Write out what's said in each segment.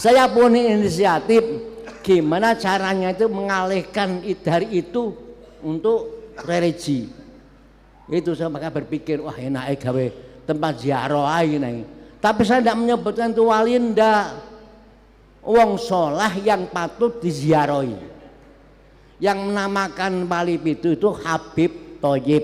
Saya punya inisiatif gimana caranya itu mengalihkan dari itu untuk religi. Itu saya maka berpikir wah enak gawe tempat ziarah ini. Tapi saya tidak menyebutkan itu wali, ndak. Wong sholah yang patut diziarahi. Yang menamakan wali itu Habib Thoyib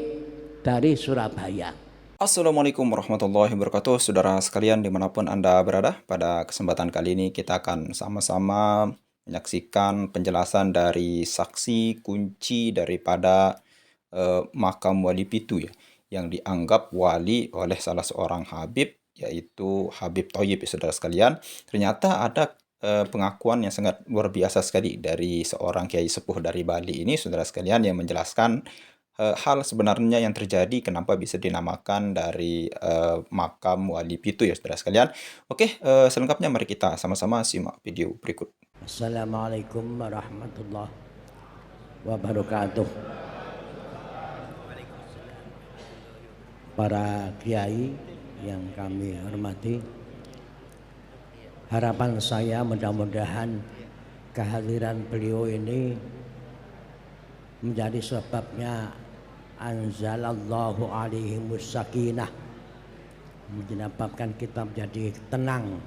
dari Surabaya. Assalamualaikum warahmatullahi wabarakatuh. Saudara sekalian dimanapun Anda berada, pada kesempatan kali ini kita akan sama-sama menyaksikan penjelasan dari saksi kunci daripada makam Wali Pitu ya, yang dianggap wali oleh salah seorang Habib, yaitu Habib Thoyib. Saudara sekalian, ternyata ada pengakuan yang sangat luar biasa sekali dari seorang kiai sepuh dari Bali ini, saudara sekalian, yang menjelaskan hal sebenarnya yang terjadi kenapa bisa dinamakan dari makam Wali Pitu ya, saudara sekalian. Oke, selengkapnya mari kita sama-sama simak video berikut. Assalamualaikum warahmatullahi wabarakatuh. Para kiai yang kami hormati, harapan saya mudah-mudahan kehadiran beliau ini menjadi sebabnya anzalallahu alaihi sakinah, menyebabkan kita menjadi tenang,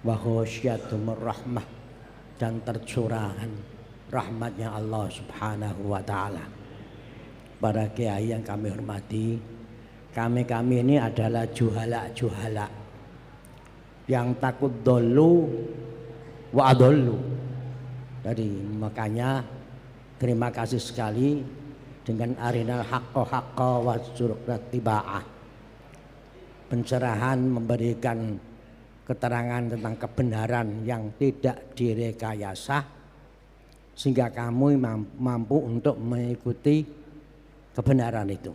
wa khasyatumur rahmah, dan tercurahkan rahmatnya Allah subhanahu wa ta'ala. Para kiai yang kami hormati, kami ini adalah juhala yang takut dolu wa adollu. Jadi makanya terima kasih sekali dengan arinal haqqa wa surqat tiba'ah, pencerahan, memberikan keterangan tentang kebenaran yang tidak direkayasa, sehingga kamu mampu untuk mengikuti kebenaran itu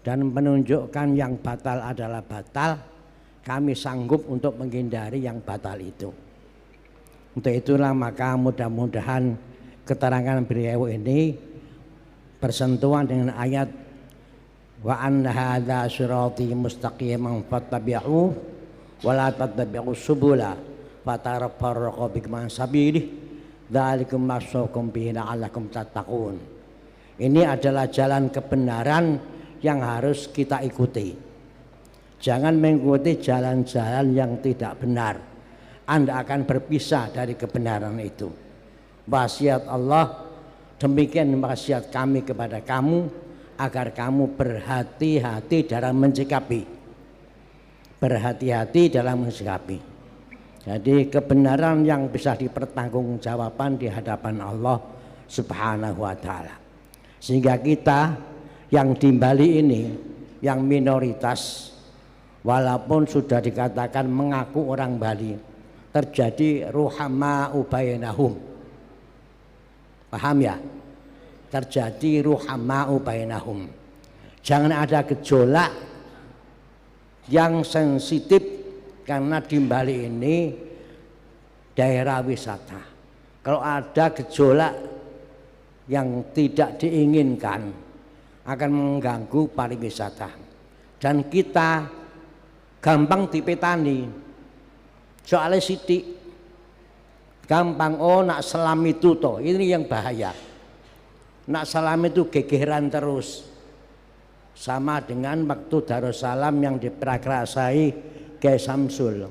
dan menunjukkan yang batal adalah batal. Kami sanggup untuk menghindari yang batal itu. Untuk itulah maka mudah-mudahan keterangan beliau ini bersentuhan dengan ayat wa anna hadza sirati mustaqiman fattabi'uhu wa la tattabi'us subula fatarafarraqu bikum an sabilihi dzalikum masyakum bihi la'allakum tattaqun. Ini adalah jalan kebenaran yang harus kita ikuti. Jangan mengikuti jalan-jalan yang tidak benar. Anda akan berpisah dari kebenaran itu. Wasiat Allah, demikian wasiat kami kepada kamu, agar kamu berhati-hati dalam mensikapi. Berhati-hati dalam mensikapi. Jadi kebenaran yang bisa dipertanggungjawabkan di hadapan Allah subhanahu wa ta'ala. Sehingga kita yang di Bali ini, yang minoritas, walaupun sudah dikatakan mengaku orang Bali, terjadi ruhama'u bainahum. Paham ya? Terjadi ruhama'u bainahum. Jangan ada gejolak yang sensitif, karena di Bali ini daerah wisata. Kalau ada gejolak yang tidak diinginkan akan mengganggu pariwisata, dan kita gampang dipetani. Soalnya sidik gampang, oh nak selam itu toh, ini yang bahaya. Nak salam itu gegeran terus, sama dengan waktu Darussalam yang diprakrasai Kiai Samsul.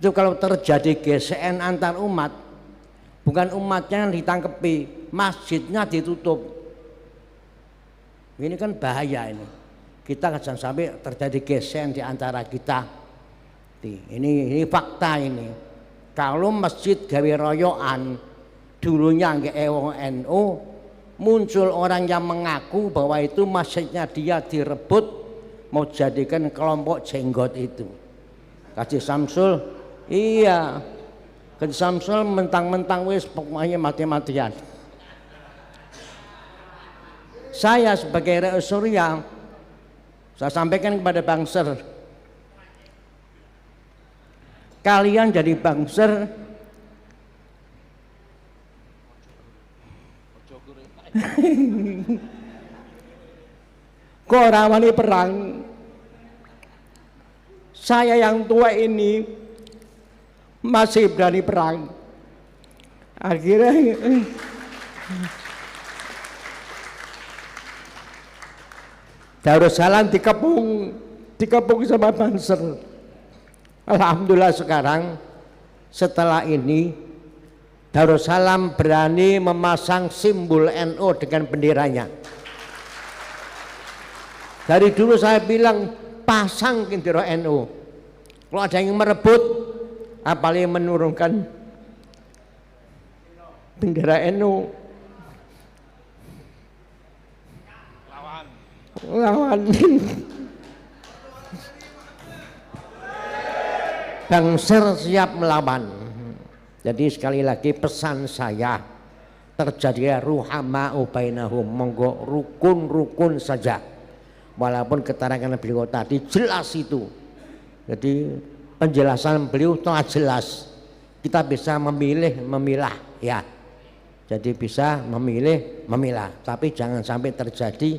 Itu kalau terjadi GSN antar umat, bukan umatnya yang ditangkepi, masjidnya ditutup. Ini kan bahaya ini. Kita jangan sampai terjadi GSN di antara kita. Ini fakta ini. Kalau masjid gawe royokan, dulunya nggak wong NU, muncul orang yang mengaku bahwa itu masjidnya dia direbut, mau jadikan kelompok jenggot itu. Kaji Samsul, iya, Kaji Samsul mentang-mentang wis pokoknya mati-matian. Saya sebagai Rakyat Surya, saya sampaikan kepada Bangser, kalian jadi Bangser kok rawani perang. Saya yang tua ini masih berani perang. Akhirnya Darussalam dikepung sama Banser. Alhamdulillah sekarang setelah ini Darussalam berani memasang simbol NU dengan benderanya. Dari dulu saya bilang pasang bendera NU. Kalau ada yang merebut, apalagi menurunkan bendera NU, lawan. Banser siap melawan. Jadi sekali lagi pesan saya, terjadi ruhama'u bainahum, monggo rukun-rukun saja. Walaupun keterangan beliau tadi jelas itu. Jadi penjelasan beliau telah jelas. Kita bisa memilah ya. Jadi bisa memilah, tapi jangan sampai terjadi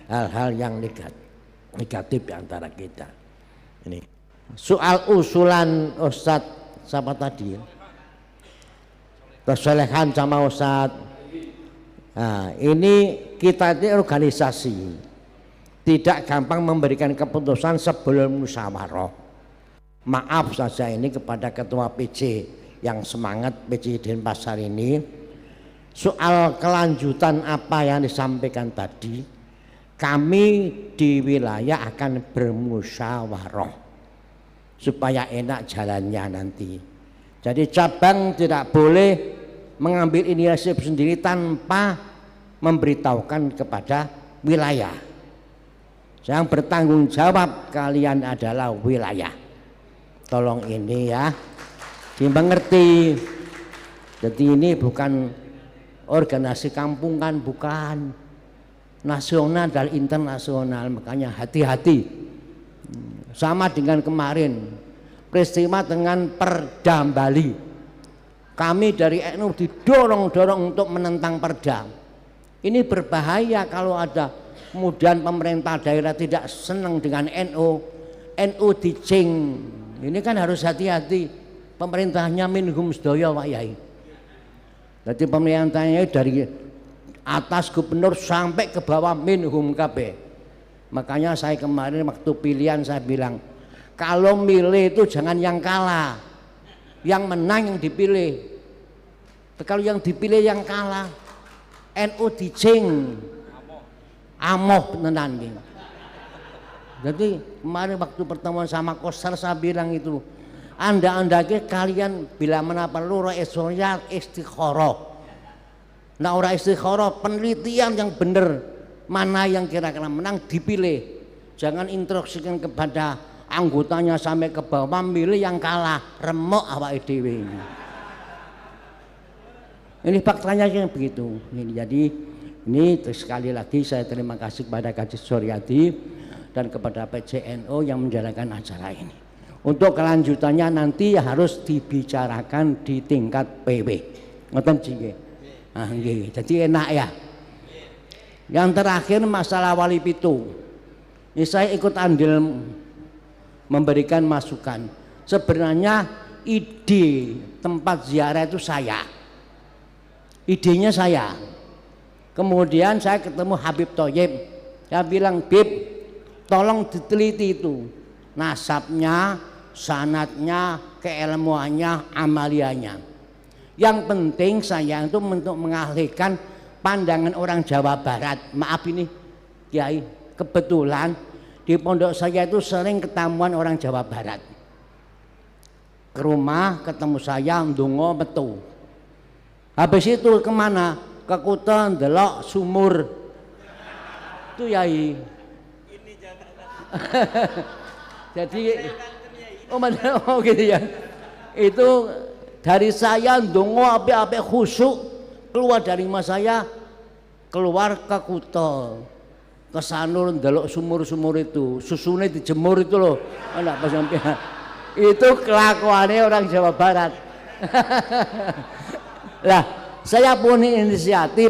hal-hal yang negatif di antara kita. Ini soal usulan Ustadz siapa tadi? Kesalehan sama Ustadz. Nah, ini kita ini organisasi, tidak gampang memberikan keputusan sebelum musyawarah. Maaf saja ini kepada Ketua PJ yang semangat, PJ Denpasar ini. Soal kelanjutan apa yang disampaikan tadi, kami di wilayah akan bermusyawarah supaya enak jalannya nanti. Jadi cabang tidak boleh mengambil inisiatif sendiri tanpa memberitahukan kepada wilayah. Yang bertanggung jawab kalian adalah wilayah. Tolong ini ya dimengerti. Jadi ini bukan organisasi kampungan, bukan, nasional dan internasional. Makanya hati-hati. Sama dengan kemarin peristiwa dengan Perda Bali. Kami dari NU didorong-dorong untuk menentang Perda. Ini berbahaya kalau ada kemudian pemerintah daerah tidak senang dengan NU dicing. Ini kan harus hati-hati. Pemerintahnya minhum sedaya Pak Yai. Jadi pemerintahnya dari atas gubernur sampai ke bawah minhum KB. Makanya saya kemarin waktu pilihan saya bilang, kalau milih itu jangan yang kalah, yang menang yang dipilih. Kalau yang dipilih yang kalah, NU dicing, amoh tenan. Jadi kemarin waktu pertemuan sama Koster saya bilang itu, anda kalian bila mana perlu rakyat istikharah. Nah orang istikharah penelitian yang benar. Mana yang kira-kira menang dipilih. Jangan instruksikan kepada anggotanya sampai ke bawah milih yang kalah, remuk awake dhewe. Ini faktanya yang begitu. Jadi ini sekali lagi saya terima kasih kepada Kaji Suryadi dan kepada PCNO yang menjalankan acara ini. Untuk kelanjutannya nanti harus dibicarakan di tingkat PW. Ngoten nggih. Ah nggih. Jadi enak ya. Yang terakhir masalah Wali Pitu. Ini saya ikut andil memberikan masukan. Sebenarnya ide tempat ziarah itu saya. Idenya saya. Kemudian saya ketemu Habib Thoyib. Saya bilang, Bib, tolong diteliti itu. Nasabnya, sanadnya, keilmuannya, amaliannya. Yang penting saya itu untuk mengalihkan pandangan orang Jawa Barat. Maaf ini Kiai, kebetulan di pondok saya itu sering ketemuan orang Jawa Barat. Ke rumah ketemu saya, ndonga metu. Habis itu kemana? Ke Kuta ndelok sumur. Itu Yai. Jadi oh gitu ya. Itu dari saya ndonga apik-apik khusyuk. Keluar dari rumah saya, keluar ke Kuta, ke Sanur ndelok sumur-sumur itu, susune dijemur itu loh, anak Pak Sampian. Itu kelakuannya orang Jawa Barat. Lah, saya punya inisiatif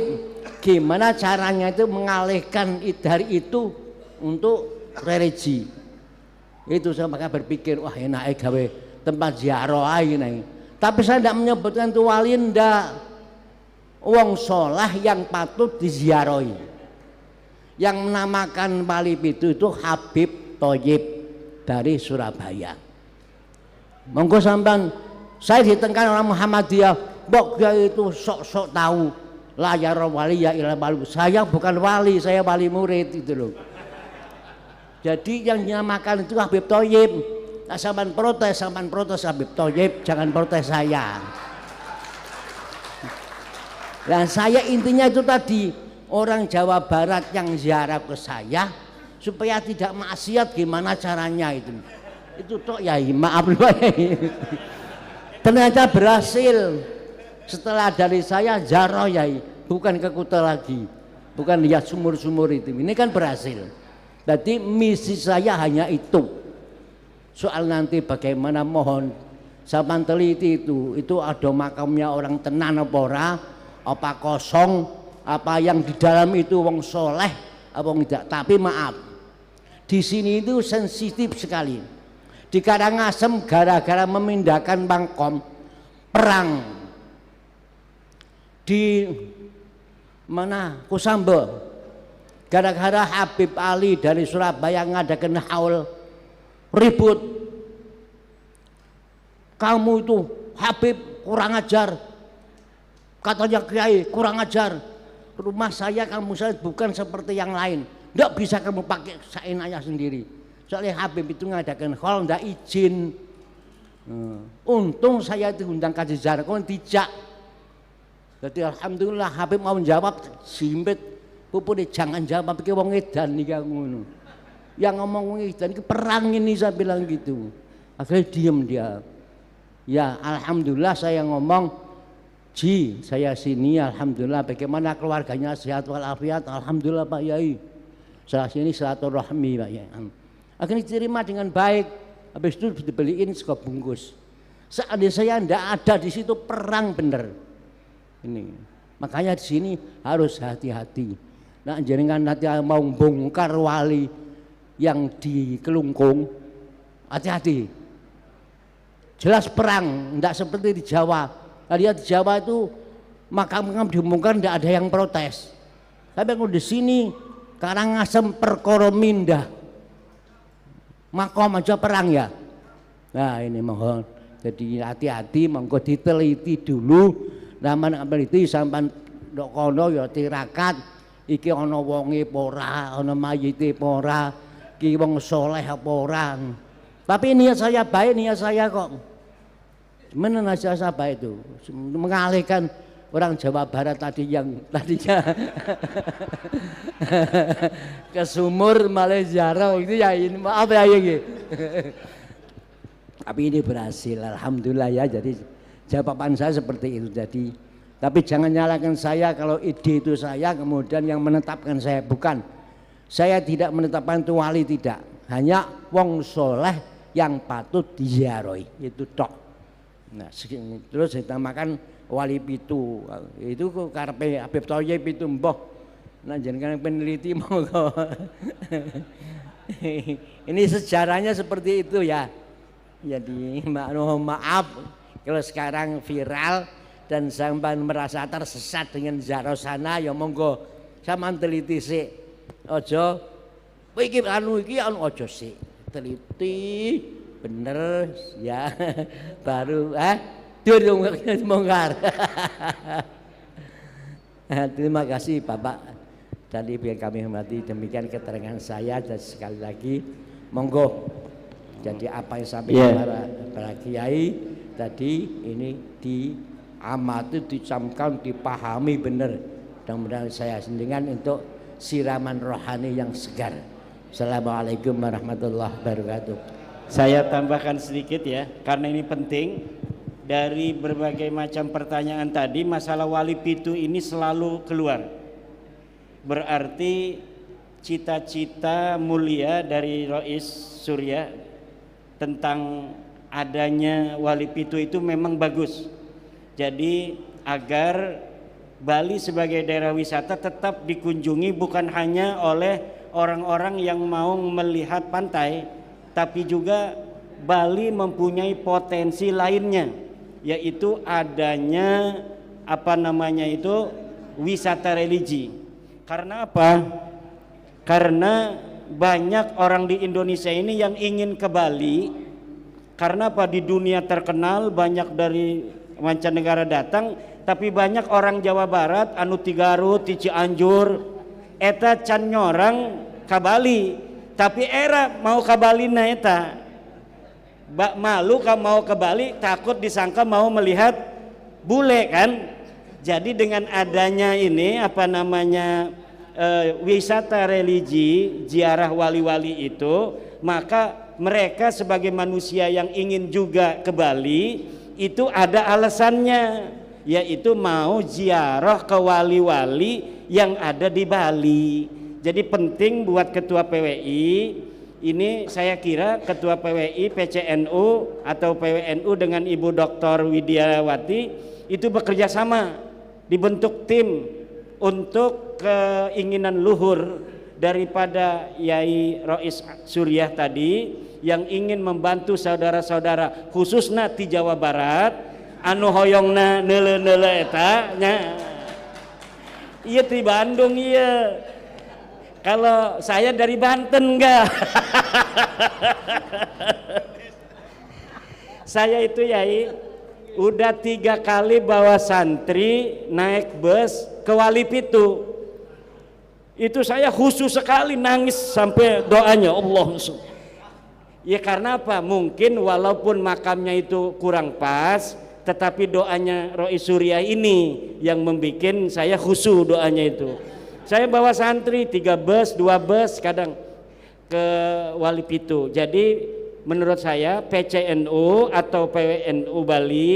gimana caranya itu mengalihkan dari itu untuk religi. Itu saya maka berpikir, wah enaknya gawe tempat ziarah aja nih. Tapi saya tidak menyebutkan itu wali, ndak. Wong soleh yang patut diziarahi. Yang menamakan wali itu Habib Thoyib dari Surabaya. Monggo sampean, saya ditengkan orang Muhammadiyah, mbok itu sok-sok tahu layar wali ya ilah wali. Saya bukan wali, saya wali murid itu loh. Jadi yang dinamakan itu Habib Thoyib. Nah, sampean protes Habib Thoyib, jangan protes saya. Nah, saya intinya itu tadi, orang Jawa Barat yang ziarah ke saya supaya tidak maksiat, gimana caranya itu? Itu tok ya, maaf loh. Ternyata berhasil. Setelah dari saya ziarah ya, bukan ke Kuta lagi, bukan lihat sumur-sumur itu. Ini kan berhasil. Jadi misi saya hanya itu. Soal nanti bagaimana, mohon sampean teliti itu ada makamnya orang tenan apa ora, apa kosong, apa yang di dalam itu wong soleh apa tidak. Tapi maaf, di sini itu sensitif sekali. Di Karangasem gara-gara memindahkan Bangkom perang di mana Kusambe, gara-gara Habib Ali dari Surabaya ngadakan haul, ribut. Kamu itu Habib kurang ajar, katanya Kiai kurang ajar. Rumah saya kamu saya bukan seperti yang lain, tidak bisa kamu pakai seenaknya sendiri. Soalnya Habib itu ngadakan haul tidak izin. Untung saya diundang kaji ziarah, kau tidak. Jadi alhamdulillah Habib mau menjawab, simpit pupune jangan jawab pikir wong edan nih ngono. Yang ngomong wong edan ke perang ini, saya bilang gitu. Akhirnya diem dia. Ya alhamdulillah saya ngomong, Ji saya sini alhamdulillah, bagaimana keluarganya sehat walafiat, alhamdulillah Pak Yai. Saya sini silaturahmi Pak Yai. Akhirnya diterima dengan baik. Habis itu dibeliin sekop bungkus. Seandainya saya tidak ada di situ perang bener. Ini makanya di sini harus hati-hati. Nah jenengan nanti mau bongkar wali yang di Kelungkung, hati-hati. Jelas perang, tidak seperti di Jawa. Lihat di Jawa itu makam-makam dibongkar tidak ada yang protes. Tapi kalau di sini Karangasem perkara mindah, makom aja perang ya. Nah ini mohon, jadi hati-hati, monggo diteliti dulu. Naman teliti sampan ndok kono ya tirakat. Iki ana wonge apa ora, ana mayite apa ora, iki wong saleh apa ora. Tapi niat saya baik, niat saya kok menenasa baik itu, mengalihkan orang Jawa Barat tadi yang tadinya ke sumur malah ziarah itu ya, ini maaf ya ini. Tapi ini berhasil, alhamdulillah ya. Jadi jawaban saya seperti itu. Jadi tapi jangan nyalakan saya kalau ide itu saya, kemudian yang menetapkan saya, bukan. Saya tidak menetapkan itu wali, tidak. Hanya wong soleh yang patut diziarahi, itu tok. Nah, terus ditamakan wali pitu. Itu karepe Habib Thoyib itu mbah. Nah, jenengan peneliti monggo. Ini sejarahnya seperti itu ya. Jadi maaf kalau sekarang viral dan sampean merasa tersesat dengan ziarah sana, ya monggo sampean teliti sik. Aja iki anu aja sik. Teliti bener ya baru durung mongkar. Terima kasih Bapak. Tadi biar kami hormati, demikian keterangan saya. Dan sekali lagi monggo, jadi apa yang sampaikan para kiai tadi ini diamati, dicamkan, dipahami benar. Mudah-mudahan saya sendirian untuk siraman rohani yang segar. Assalamualaikum warahmatullahi wabarakatuh. Saya tambahkan sedikit ya, karena ini penting. Dari berbagai macam pertanyaan tadi, masalah wali pitu ini selalu keluar. Berarti cita-cita mulia dari Rois Surya tentang adanya wali pitu itu memang bagus. Jadi agar Bali sebagai daerah wisata tetap dikunjungi bukan hanya oleh orang-orang yang mau melihat pantai, tapi juga Bali mempunyai potensi lainnya yaitu adanya wisata religi. Karena apa? Karena banyak orang di Indonesia ini yang ingin ke Bali. Karena apa? Di dunia terkenal, banyak dari mancanegara datang, tapi banyak orang Jawa Barat anu ti Garut, ti Cianjur eta can nyorang ka Bali, tapi era mau ke Bali na eta malu mau ke Bali, takut disangka mau melihat bule kan. Jadi dengan adanya ini wisata religi, ziarah wali-wali itu, maka mereka sebagai manusia yang ingin juga ke Bali itu ada alasannya, yaitu mau ziarah ke wali-wali yang ada di Bali. Jadi penting buat ketua PWI ini, saya kira ketua PWI, PCNU atau PWNU dengan Ibu Dr. Widiawati itu bekerja sama, dibentuk tim untuk keinginan luhur daripada Yai Rois Suriah tadi yang ingin membantu saudara-saudara khususnya di Jawa Barat anu hoyongna neule-neule eta nya. Iya di Bandung iya. Kalau saya dari Banten enggak. Saya itu Yai udah 3 kali bawa santri naik bus ke Wali Pitu. Itu saya khusus sekali nangis sampai doanya Allah. Ya karena apa? Mungkin walaupun makamnya itu kurang pas, tetapi doanya Rois Suriah ini yang membuat saya khusyuk doanya itu. Saya bawa santri 3 bus, 2 bus kadang ke Wali Pitu. Jadi menurut saya PCNU atau PWNU Bali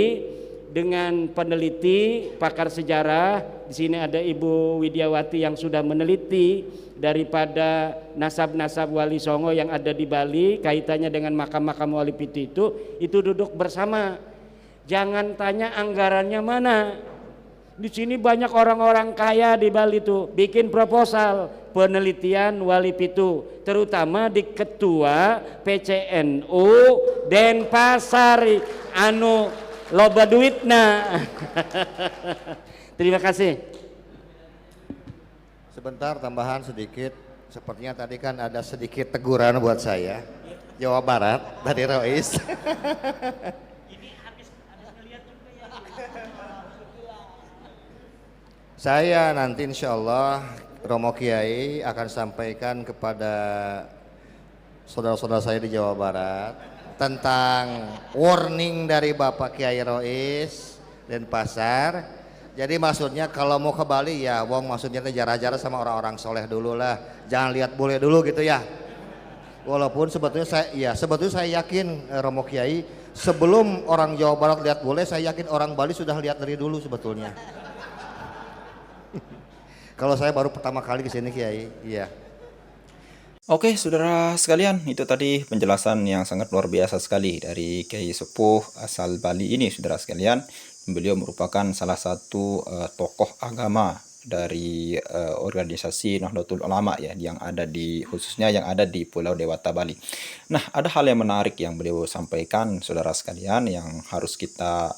dengan peneliti pakar sejarah, di sini ada Ibu Widiawati yang sudah meneliti daripada nasab-nasab Wali Songo yang ada di Bali kaitannya dengan makam-makam Wali Pitu itu duduk bersama. Jangan tanya anggarannya mana. Di sini banyak orang-orang kaya di Bali tuh bikin proposal penelitian Wali Pitu, terutama di ketua PCNU Denpasar anu loba duitna. Terima kasih. Sebentar tambahan sedikit, sepertinya tadi kan ada sedikit teguran buat saya. Jawa Barat dari Rois. Saya nanti insya Allah Romo Kiai akan sampaikan kepada saudara-saudara saya di Jawa Barat tentang warning dari Bapak Kiai Rois Denpasar. Jadi maksudnya kalau mau ke Bali ya wong maksudnya jarah-jarah sama orang-orang soleh dulu lah, jangan lihat bule dulu gitu ya. Walaupun sebetulnya saya yakin Romo Kiai sebelum orang Jawa Barat lihat bule, saya yakin orang Bali sudah lihat dari dulu sebetulnya. Kalau saya baru pertama kali ke sini Kiai, iya. Oke, saudara sekalian, itu tadi penjelasan yang sangat luar biasa sekali dari Kiai Sepuh asal Bali ini, saudara sekalian. Beliau merupakan salah satu tokoh agama dari organisasi Nahdlatul Ulama ya, yang ada khususnya yang ada di Pulau Dewata Bali. Nah, ada hal yang menarik yang beliau sampaikan, saudara sekalian, yang harus kita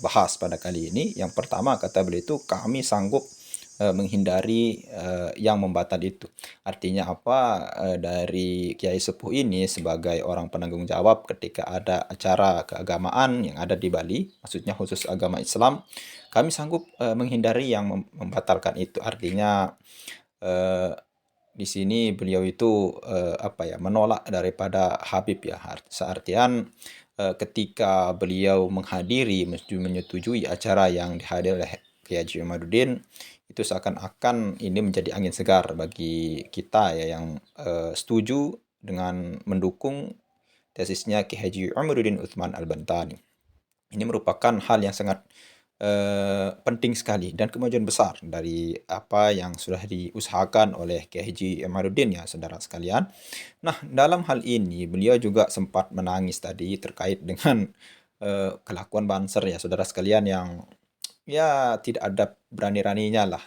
bahas pada kali ini. Yang pertama, kata beliau itu, kami sanggup menghindari yang membatal itu. Artinya apa? Dari Kiai Sepuh ini sebagai orang penanggung jawab ketika ada acara keagamaan yang ada di Bali, maksudnya khusus agama Islam, kami sanggup menghindari yang membatalkan itu. Artinya di sini beliau itu menolak daripada Habib ya. Seartian ketika beliau menghadiri, menyetujui acara yang dihadiri oleh Kiai Haji Imaduddin, itu seakan-akan ini menjadi angin segar bagi kita ya yang setuju dengan mendukung tesisnya Kiai Haji Imaduddin Utsman Al-Bantani. Ini merupakan hal yang sangat penting sekali dan kemajuan besar dari apa yang sudah diusahakan oleh Kiai Haji Imaduddin ya, saudara sekalian. Nah, dalam hal ini beliau juga sempat menangis tadi terkait dengan kelakuan Banser ya, saudara sekalian, yang ya tidak ada berani-raninya lah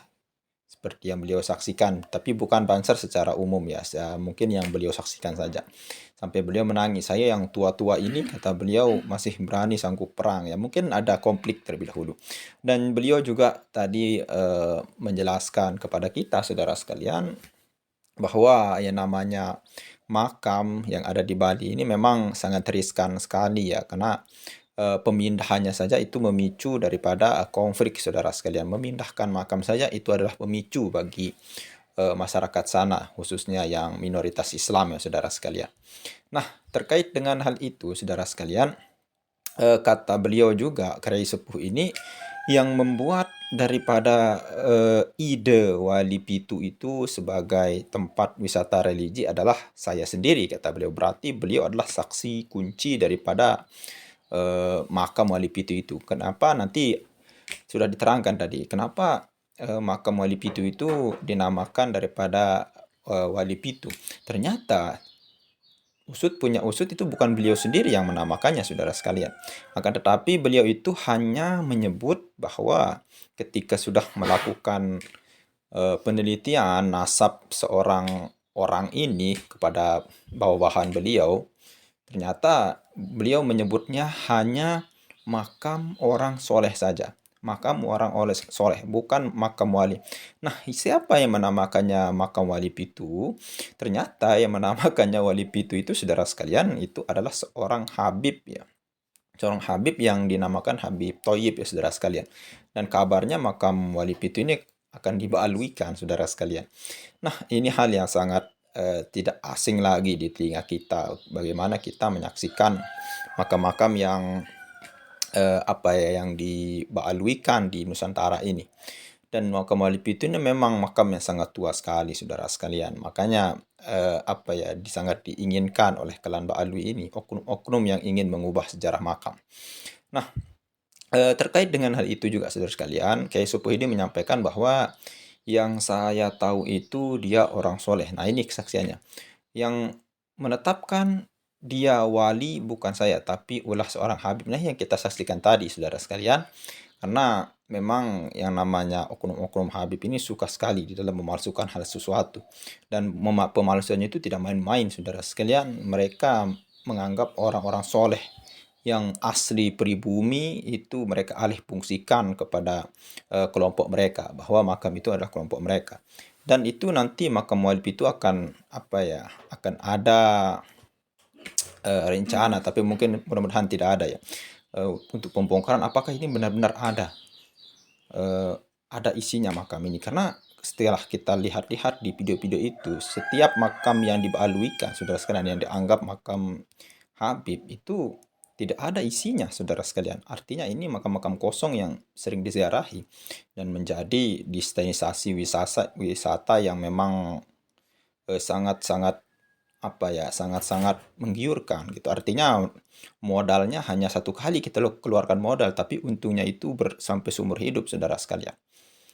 seperti yang beliau saksikan, tapi bukan Banser secara umum ya, mungkin yang beliau saksikan saja. Sampai beliau menangis, saya yang tua-tua ini, kata beliau, masih berani sanggup perang ya. Mungkin ada konflik terlebih dahulu. Dan beliau juga tadi menjelaskan kepada kita saudara sekalian bahwa yang namanya makam yang ada di Bali ini memang sangat riskan sekali ya, karena pemindahannya saja itu memicu daripada konflik saudara sekalian. Memindahkan makam saja itu adalah pemicu bagi masyarakat sana, khususnya yang minoritas Islam ya saudara sekalian. Nah, terkait dengan hal itu saudara sekalian, kata beliau juga, Kiai Sepuh ini, yang membuat daripada ide Wali Pitu itu sebagai tempat wisata religi adalah saya sendiri, kata beliau. Berarti beliau adalah saksi kunci daripada makam Wali Pitu itu. Kenapa? Nanti sudah diterangkan tadi. Kenapa makam Wali Pitu itu dinamakan daripada Wali Pitu? Ternyata usut punya usut itu bukan beliau sendiri yang menamakannya, saudara sekalian. Akan tetapi beliau itu hanya menyebut bahwa ketika sudah melakukan penelitian nasab seorang orang ini kepada bawahan beliau, ternyata beliau menyebutnya hanya makam orang soleh saja. Makam orang soleh, bukan makam wali. Nah, siapa yang menamakannya makam Wali Pitu? Ternyata yang menamakannya Wali Pitu itu, saudara sekalian, itu adalah seorang Habib ya. Seorang Habib yang dinamakan Habib Thoyib ya, saudara sekalian. Dan kabarnya makam Wali Pitu ini akan dibaaluikan, saudara sekalian. Nah, ini hal yang sangat tidak asing lagi di telinga kita, bagaimana kita menyaksikan makam-makam yang yang dibaaluikan di Nusantara ini. Dan makam Wali Pitu ini memang makam yang sangat tua sekali, saudara sekalian. Makanya sangat diinginkan oleh klan Baalui ini, oknum-oknum yang ingin mengubah sejarah makam. Nah, terkait dengan hal itu juga, saudara sekalian, Kiai Sepuh ini menyampaikan bahwa yang saya tahu itu dia orang soleh. Nah, ini kesaksiannya. Yang menetapkan dia wali bukan saya, tapi ulah seorang Habib. Nah, yang kita saksikan tadi, saudara sekalian. Karena memang yang namanya oknum-oknum Habib ini suka sekali di dalam memalsukan hal sesuatu. Dan pemalsuannya itu tidak main-main, saudara sekalian. Mereka menganggap orang-orang soleh yang asli pribumi itu mereka alih fungsikan kepada kelompok mereka, bahwa makam itu adalah kelompok mereka. Dan itu nanti makam Wali Pitu akan akan ada rencana, tapi mungkin mudah-mudahan tidak ada ya, untuk pembongkaran apakah ini benar-benar ada isinya makam ini. Karena setelah kita lihat-lihat di video-video itu, setiap makam yang dibaluikan, saudara sekalian, yang dianggap makam Habib itu tidak ada isinya, saudara sekalian. Artinya ini makam-makam kosong yang sering diziarahi dan menjadi destinasi wisata yang memang sangat-sangat sangat-sangat menggiurkan gitu. Artinya modalnya hanya satu kali kita keluarkan modal, tapi untungnya itu sampai seumur hidup, saudara sekalian.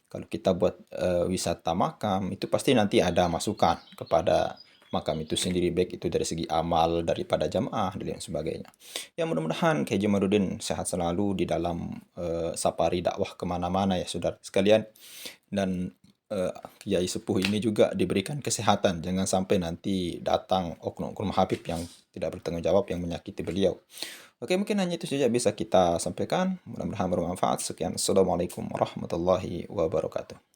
Kalau kita buat wisata makam, itu pasti nanti ada masukan kepada makam itu sendiri, baik itu dari segi amal daripada jamaah dan lain sebagainya. Ya, mudah-mudahan Kiai Jamaluddin sehat selalu di dalam safari dakwah kemana-mana ya, saudara sekalian. Dan Kiai Sepuh ini juga diberikan kesehatan, jangan sampai nanti datang oknum-oknum Habib yang tidak bertanggung jawab yang menyakiti beliau. Oke, mungkin hanya itu saja bisa kita sampaikan. Mudah-mudahan bermanfaat. Sekian. Assalamualaikum warahmatullahi wabarakatuh.